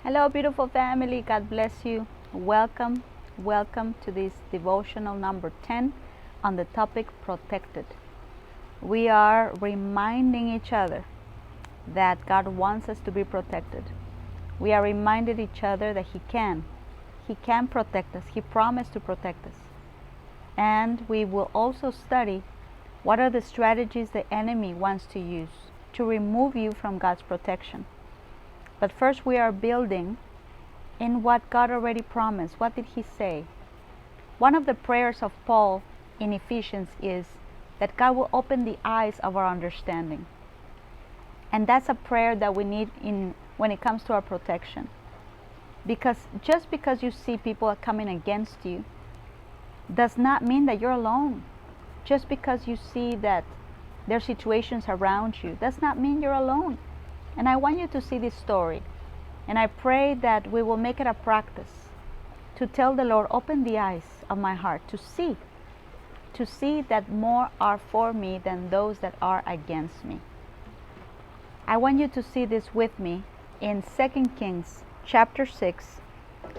Hello, beautiful family. God bless you. Welcome, welcome to this devotional number 10 on the topic protected. We are reminding each other that God wants us to be protected. We are reminding each other that He can protect us. He promised to protect us. And we will also study what are the strategies the enemy wants to use to remove you from God's protection. But first, we are building in what God already promised. What did He say? One of the prayers of Paul in Ephesians is that God will open the eyes of our understanding. And that's a prayer that we need when it comes to our protection. Because just because you see people are coming against you does not mean that you're alone. Just because you see that there are situations around you does not mean you're alone. And I want you to see this story. And I pray that we will make it a practice to tell the Lord, open the eyes of my heart to see that more are for me than those that are against me. I want you to see this with me in 2 Kings chapter 6,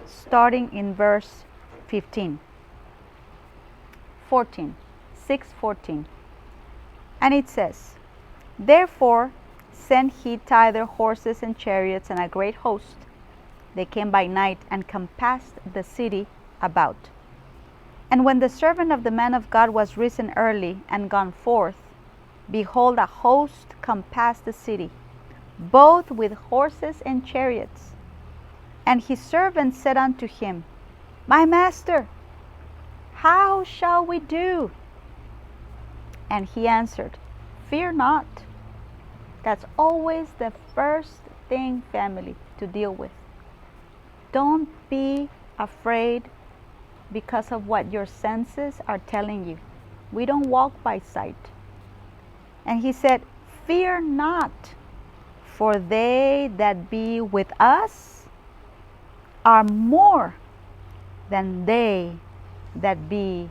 starting in verse 14. 6:14. And it says, Therefore sent he thither horses and chariots and a great host. They came by night and compassed the city about. And when the servant of the man of God was risen early and gone forth, behold, a host compassed the city, both with horses and chariots. And his servant said unto him, My master, how shall we do? And he answered, Fear not. That's always the first thing, family, to deal with. Don't be afraid because of what your senses are telling you. We don't walk by sight. And he said, Fear not, for they that be with us are more than they that be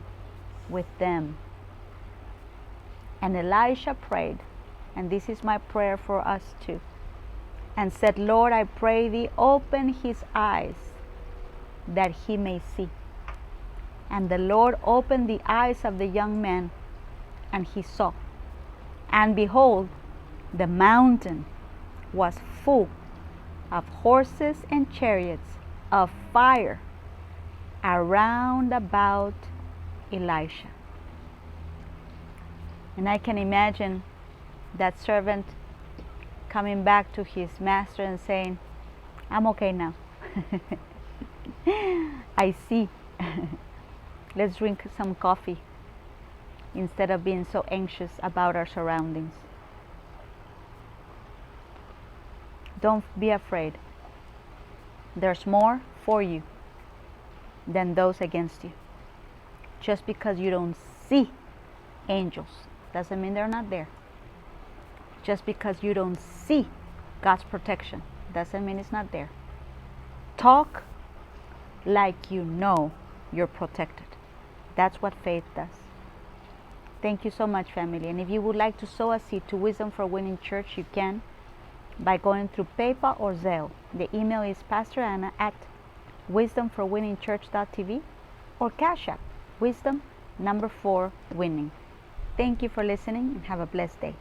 with them. And Elisha prayed, and this is my prayer for us too, and said, Lord, I pray thee, open his eyes that he may see. And the Lord opened the eyes of the young man, and he saw. And behold, the mountain was full of horses and chariots of fire around about Elisha. And I can imagine that servant coming back to his master and saying, I'm okay now. I see. Let's drink some coffee instead of being so anxious about our surroundings. Don't be afraid. There's more for you than those against you. Just because you don't see angels doesn't mean they're not there. Just because you don't see God's protection doesn't mean it's not there. Talk like you know you're protected. That's what faith does. Thank you so much, family. And if you would like to sow a seed to Wisdom for Winning Church, you can by going through PayPal or Zelle. The email is pastoranna@wisdomforwinningchurch.tv or Cash App, Wisdom 4 Winning. Thank you for listening and have a blessed day.